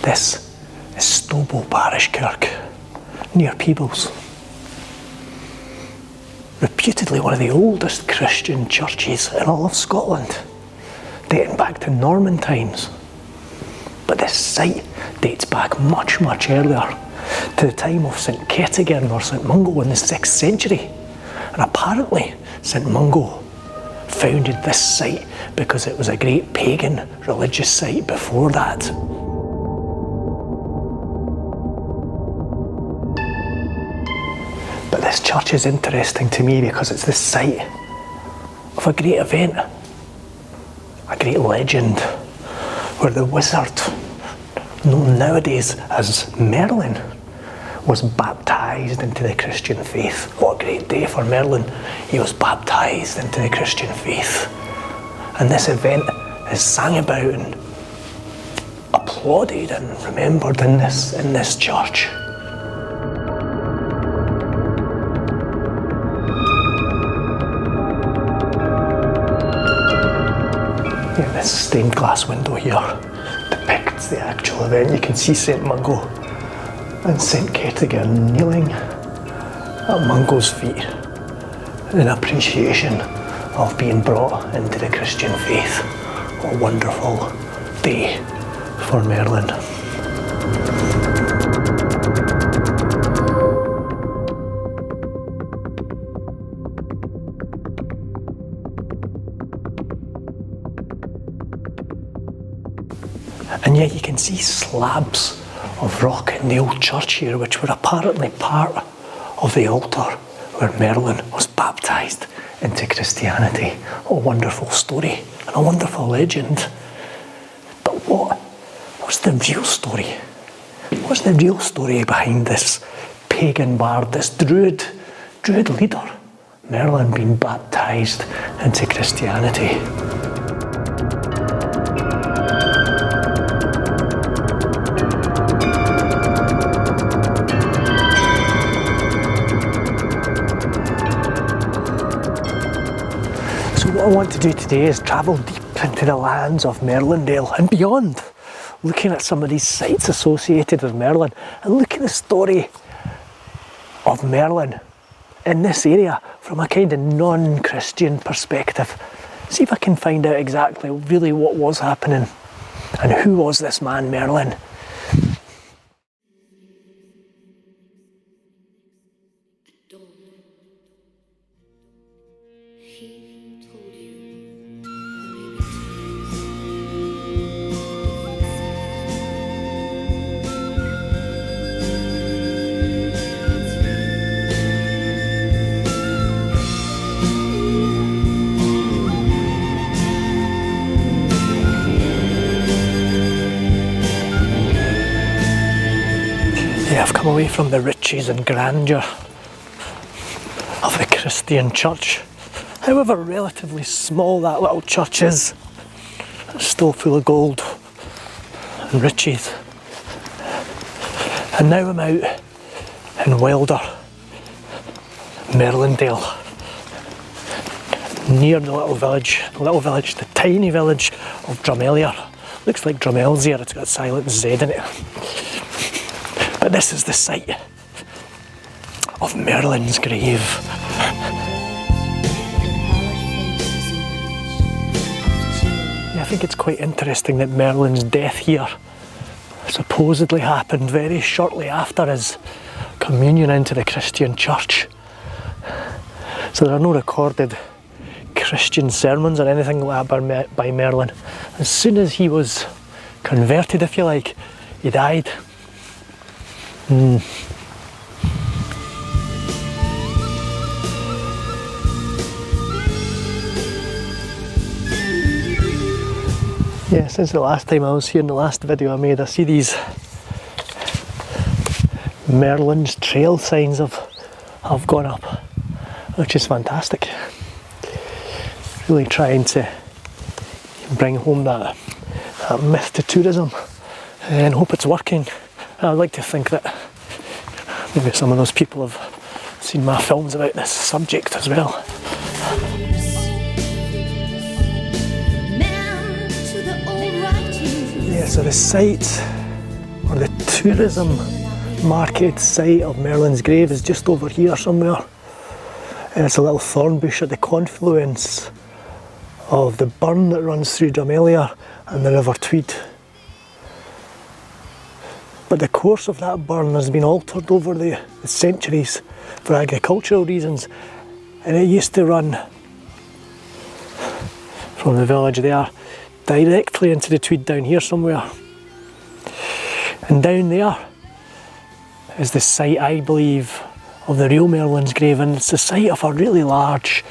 This is Stobo Kirk, near Peebles. Reputedly one of the oldest Christian churches in all of Scotland, dating back to Norman times. But this site dates back much, much earlier, to the time of St Kettigern or St Mungo in the 6th century. And apparently St Mungo founded this site because it was a great pagan religious site before that. But this church is interesting to me because it's the site of a great event, a great legend, where the wizard, known nowadays as Merlin, was baptised into the Christian faith. What a great day for Merlin. He was baptised into the Christian faith. And this event is sang about and applauded and remembered in this church. Yeah, this stained glass window here depicts the actual event. You can see St Mungo and St Kettigern kneeling at Mungo's feet in appreciation of being brought into the Christian faith. What a wonderful day for Merlin. And yet you can see slabs of rock in the old church here, which were apparently part of the altar where Merlin was baptised into Christianity. What a wonderful story and a wonderful legend. But what's the real story? What's the real story behind this pagan bard, this druid leader, Merlin being baptised into Christianity? What I want to do today is travel deep into the lands of Merlindale and beyond, looking at some of these sites associated with Merlin and look at the story of Merlin in this area from a kind of non-Christian perspective. See if I can find out exactly really what was happening and who was this man Merlin. I've come away from the riches and grandeur of the Christian church. However relatively small that little church is, it's still full of gold and riches. And now I'm out in wilder Merlindale, near the tiny village of Drumellier. Looks like Drumelsier, it's got a silent Z in it. But this is the site of Merlin's grave. Yeah, I think it's quite interesting that Merlin's death here supposedly happened very shortly after his communion into the Christian church. So there are no recorded Christian sermons or anything like that by Merlin. As soon as he was converted, if you like, he died. Yeah, since the last time I was here in the last video I made, I see these Merlin's trail signs have gone up, which is fantastic. Really trying to bring home that myth to tourism and hope it's working. I'd like to think that maybe some of those people have seen my films about this subject as well. Yeah, so the site or the tourism market site of Merlin's grave is just over here somewhere. It's a little thorn bush at the confluence of the burn that runs through Drumalia and the River Tweed. But the course of that burn has been altered over the centuries for agricultural reasons, and it used to run from the village there directly into the Tweed down here somewhere. And down there is the site, I believe, of the real Merlin's grave, and it's the site of a really large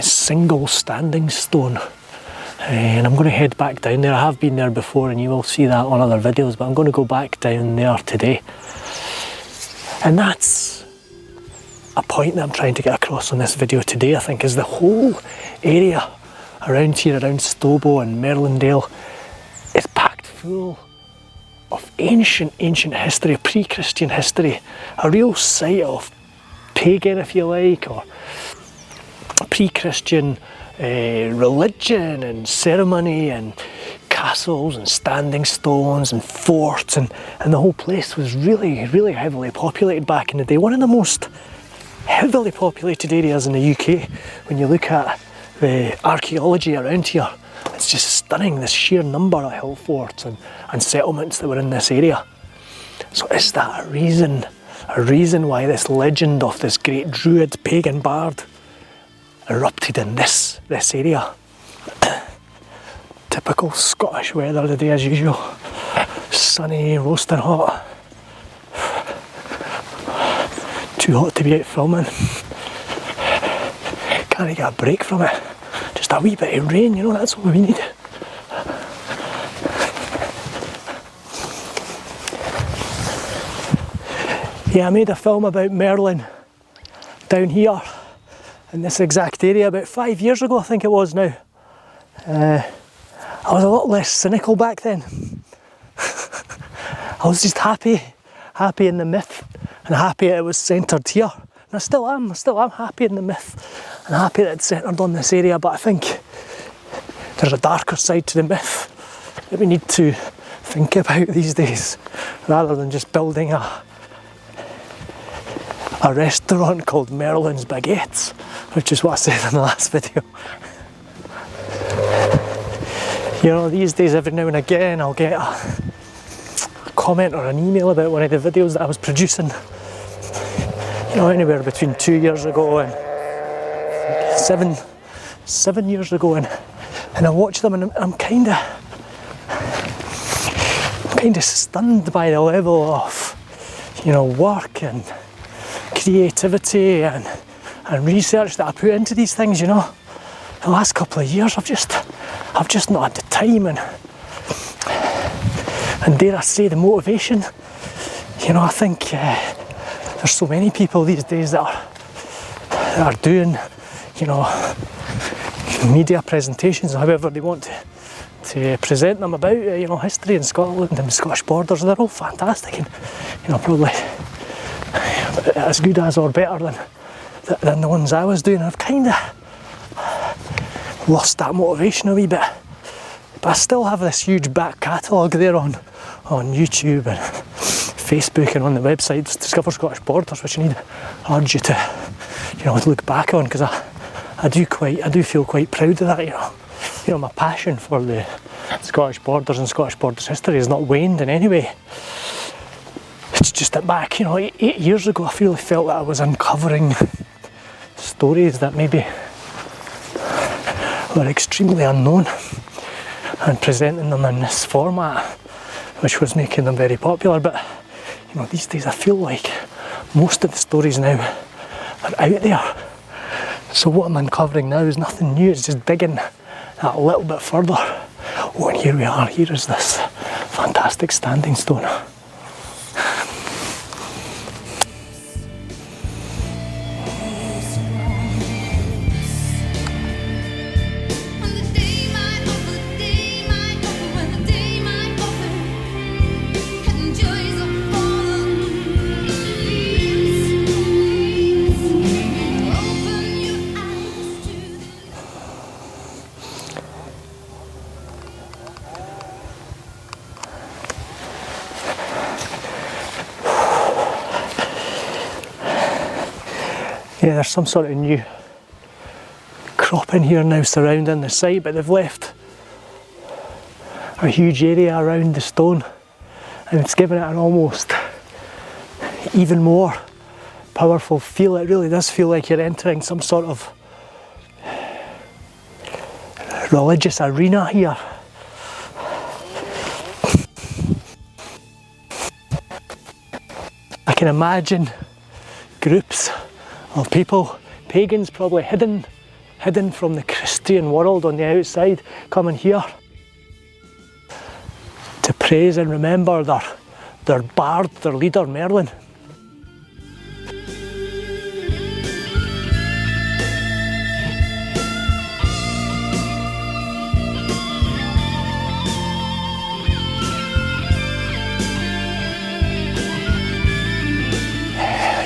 single standing stone. And I'm going to head back down there. I have been there before and you will see that on other videos, but I'm going to go back down there today. And that's a point that I'm trying to get across on this video today, I think, is the whole area around here, around Stobo and Merlindale, is packed full of ancient history, pre-Christian history, a real site of pagan, if you like, or pre-Christian religion and ceremony, and castles and standing stones and forts, and the whole place was really heavily populated back in the day. One of the most heavily populated areas in the UK when you look at the archaeology around here. It's just stunning, this sheer number of hill forts and settlements that were in this area. So is that a reason why this legend of this great druid pagan bard erupted in this area? Typical Scottish weather today as usual. Sunny, roasting hot. Too hot to be out filming. Can't get a break from it. Just a wee bit of rain, you know, that's all we need. Yeah, I made a film about Merlin down here in this exact area about 5 years ago, I think it was now. I was a lot less cynical back then. I was just happy in the myth, and happy it was centred here. And I still am happy in the myth, and happy that it's centred on this area, but I think there's a darker side to the myth that we need to think about these days, rather than just building a restaurant called Merlin's Baguettes, which is what I said in the last video. You know, these days every now and again I'll get a comment or an email about one of the videos that I was producing, you know, anywhere between 2 years ago and 7 years ago, and I watch them and I'm kind of stunned by the level of, you know, work and creativity and research that I put into these things. You know, the last couple of years I've just not had the time and dare I say the motivation. You know, I think there's so many people these days that are doing, you know, media presentations, however they want to present them about, you know, history in Scotland and the Scottish borders. They're all fantastic and, you know, probably as good as or better than the ones I was doing. I've kind of lost that motivation a wee bit, but I still have this huge back catalogue there on YouTube and Facebook and on the website Discover Scottish Borders, which I urge you to, you know, look back on, because I do feel quite proud of that. You know, my passion for the Scottish borders and Scottish borders history has not waned in any way. It's just that back, you know, 8 years ago, I really felt that I was uncovering stories that maybe were extremely unknown and presenting them in this format, which was making them very popular. But, you know, these days I feel like most of the stories now are out there. So what I'm uncovering now is nothing new, it's just digging that a little bit further. Oh, and here we are, here is this fantastic standing stone. Yeah, there's some sort of new crop in here now surrounding the site, but they've left a huge area around the stone, and it's given it an almost even more powerful feel. It really does feel like you're entering some sort of religious arena here. I can imagine groups of people, pagans probably hidden from the Christian world on the outside, coming here to praise and remember their bard, their leader Merlin.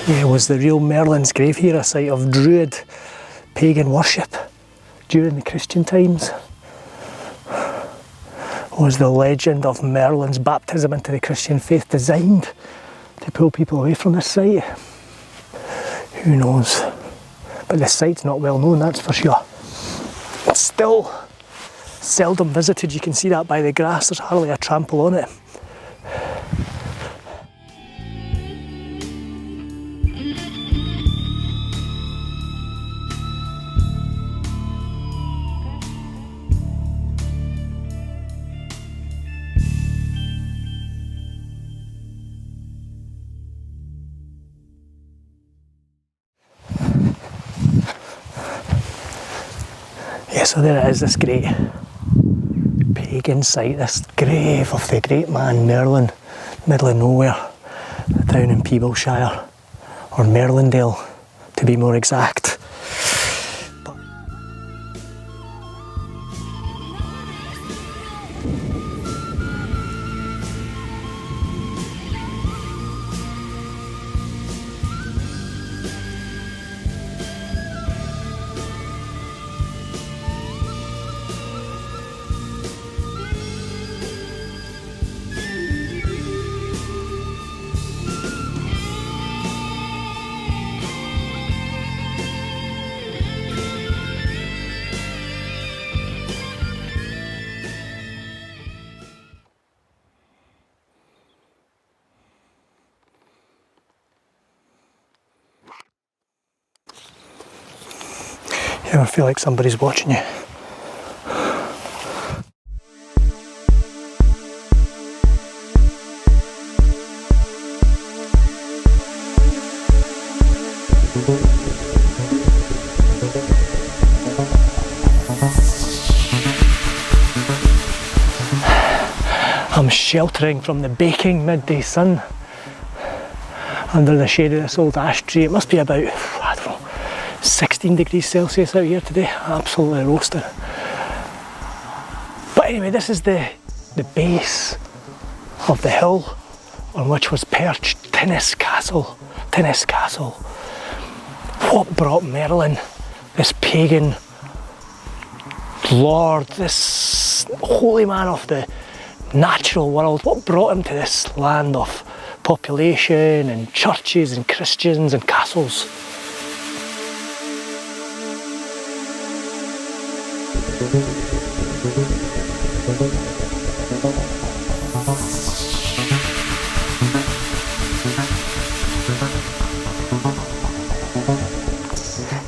Yeah, was the real Merlin's grave here a site of druid pagan worship during the Christian times? Was the legend of Merlin's baptism into the Christian faith designed to pull people away from this site? Who knows? But this site's not well known, that's for sure. It's still seldom visited, you can see that by the grass, there's hardly a trample on it. Yeah, so there it is, this great pagan site, this grave of the great man Merlin, middle of nowhere, down in Peeblesshire, or Merlindale to be more exact. You ever feel like somebody's watching you? I'm sheltering from the baking midday sun under the shade of this old ash tree. It must be about, I don't know, 16 degrees Celsius out here today, absolutely roasting. But anyway, this is the base of the hill on which was perched Tinnis Castle. Tinnis Castle. What brought Merlin, this pagan lord, this holy man of the natural world, what brought him to this land of population and churches and Christians and castles?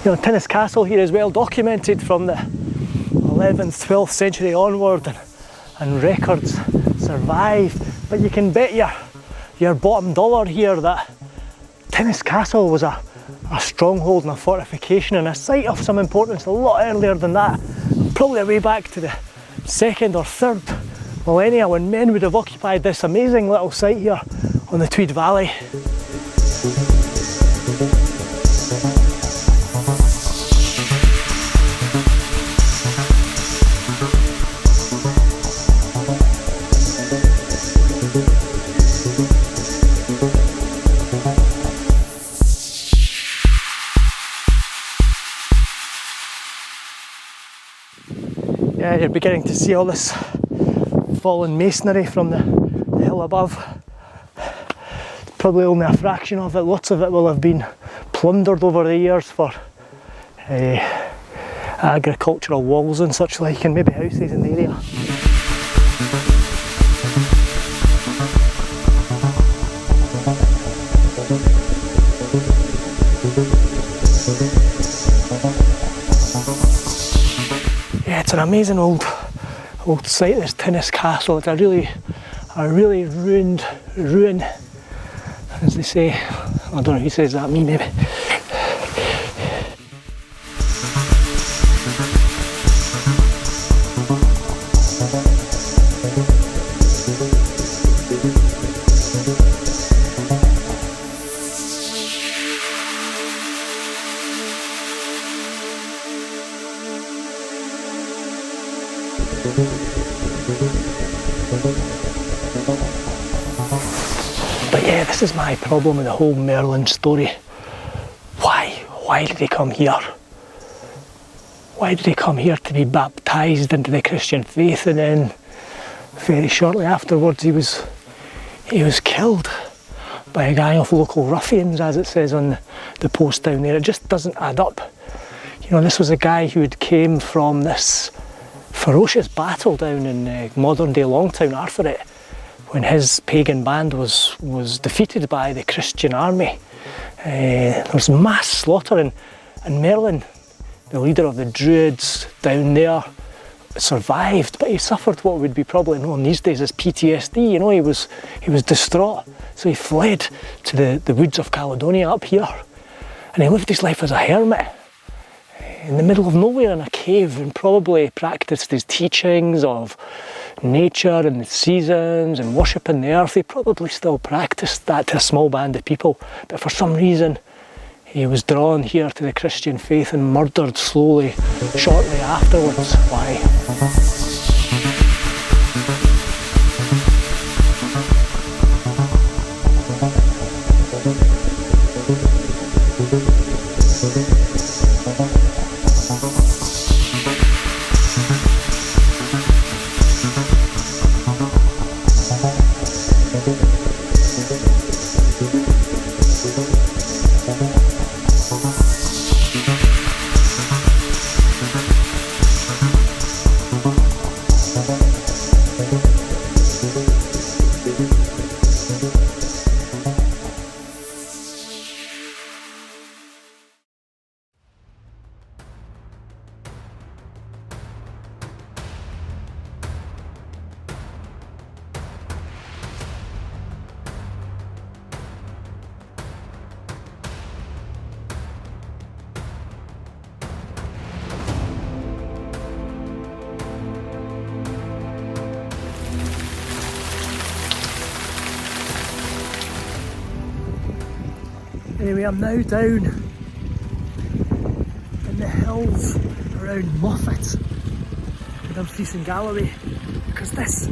You know, Tinnis Castle here is well documented from the 11th, 12th century onward, and records survive. But you can bet your bottom dollar here that Tinnis Castle was a stronghold and a fortification and a site of some importance a lot earlier than that. Probably way back to the 2nd or 3rd millennia, when men would have occupied this amazing little site here on the Tweed Valley. Yeah, you're beginning to see all this fallen masonry from the hill above. Probably only a fraction of it, lots of it will have been plundered over the years for agricultural walls and such like, and maybe houses in the area. Yeah, it's an amazing old site, this Tinnis Castle. It's a really ruined ruin, as they say. I don't know who says that, me maybe. But yeah, this is my problem with the whole Merlin story. Why did he come here? Why did he come here to be baptised into the Christian faith, and then very shortly afterwards he was killed by a gang of local ruffians, as it says on the post down there? It just doesn't add up. You know, this was a guy who had came from this ferocious battle down in modern day Longtown, Arthurite, when his pagan band was defeated by the Christian army. There was mass slaughter, and Merlin, the leader of the Druids down there, survived, but he suffered what would be probably known these days as PTSD. You know, he was distraught, so he fled to the woods of Caledonia up here, and he lived his life as a hermit in the middle of nowhere in a cave, and probably practiced his teachings of nature and the seasons and worshipping the earth. He probably still practiced that to a small band of people, but for some reason he was drawn here to the Christian faith and murdered slowly shortly afterwards. Why? Anyway, I'm now down in the hills around Moffat in Dumfries and Galloway, because this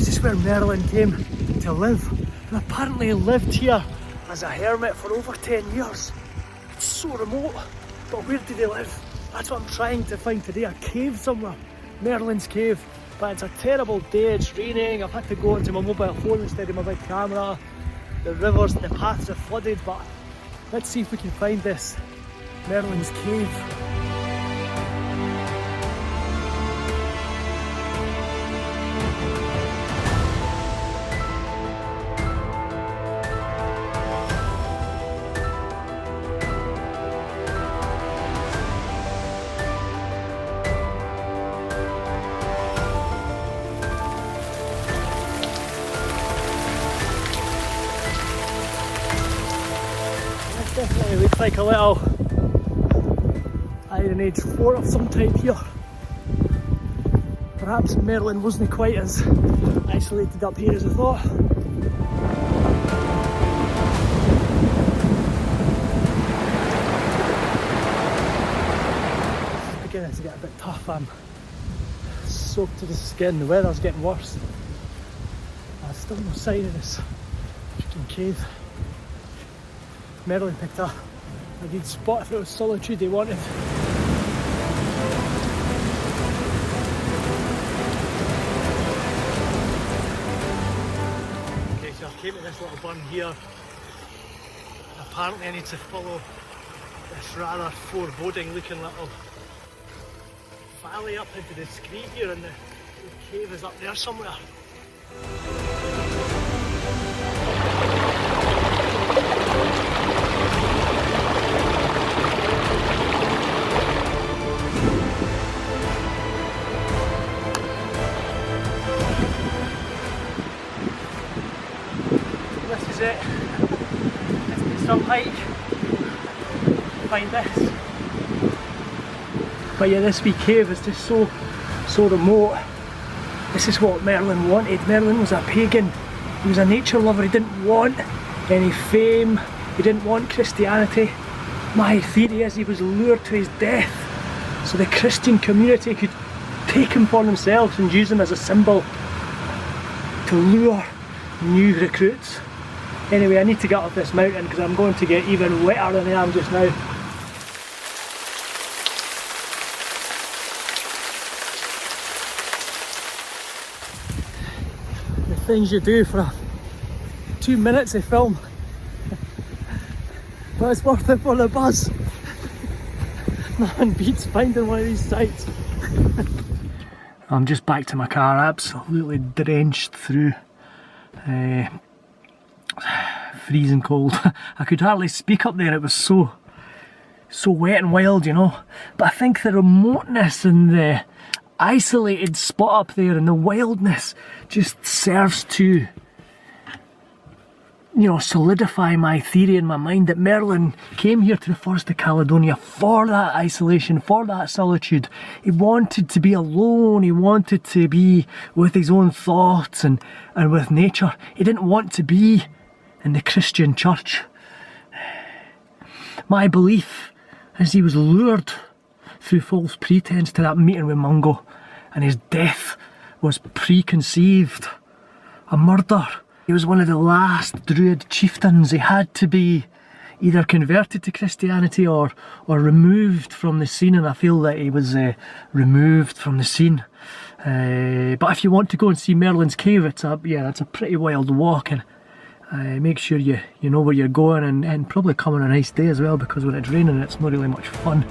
is where Merlin came to live, and apparently lived here as a hermit for over 10 years. It's so remote, but where did he live? That's what I'm trying to find today, a cave somewhere, Merlin's cave. But it's a terrible day, it's raining, I've had to go onto my mobile phone instead of my big camera. The rivers and the paths are flooded, but let's see if we can find this Merlin's cave. Definitely looks like a little Iron Age fort of some type here. Perhaps Merlin wasn't quite as isolated up here as I thought. It's beginning to get a bit tough. I'm soaked to the skin, the weather's getting worse. There's still no sign of this freaking cave. Merlin picked a good spot if it was solitude he wanted. Okay, so I came to this little burn here. Apparently I need to follow this rather foreboding looking little valley up into the scree here, and the cave is up there somewhere. This is it. Let's do some hike. Find this. But yeah, this wee cave is just so remote. This is what Merlin wanted. Merlin was a pagan. He was a nature lover. He didn't want any fame. He didn't want Christianity. My theory is he was lured to his death so the Christian community could take him for themselves and use him as a symbol to lure new recruits. Anyway, I need to get up this mountain because I'm going to get even wetter than I am just now. The things you do for 2 minutes of film, but it's worth it for the buzz. Nothing beats finding one of these sites. I'm just back to my car, absolutely drenched through. Freezing cold. I could hardly speak up there, it was so wet and wild, you know. But I think the remoteness and the isolated spot up there and the wildness just serves to, you know, solidify my theory in my mind that Merlin came here to the Forest of Caledonia for that isolation, for that solitude. He wanted to be alone, he wanted to be with his own thoughts and with nature. He didn't want to be in the Christian church. My belief is he was lured through false pretense to that meeting with Mungo, and his death was preconceived. A murder. He was one of the last Druid chieftains. He had to be either converted to Christianity or removed from the scene, and I feel that he was removed from the scene. But if you want to go and see Merlin's cave, it's a pretty wild walk, and make sure you know where you're going, and probably come on a nice day as well, because when it's raining it's not really much fun.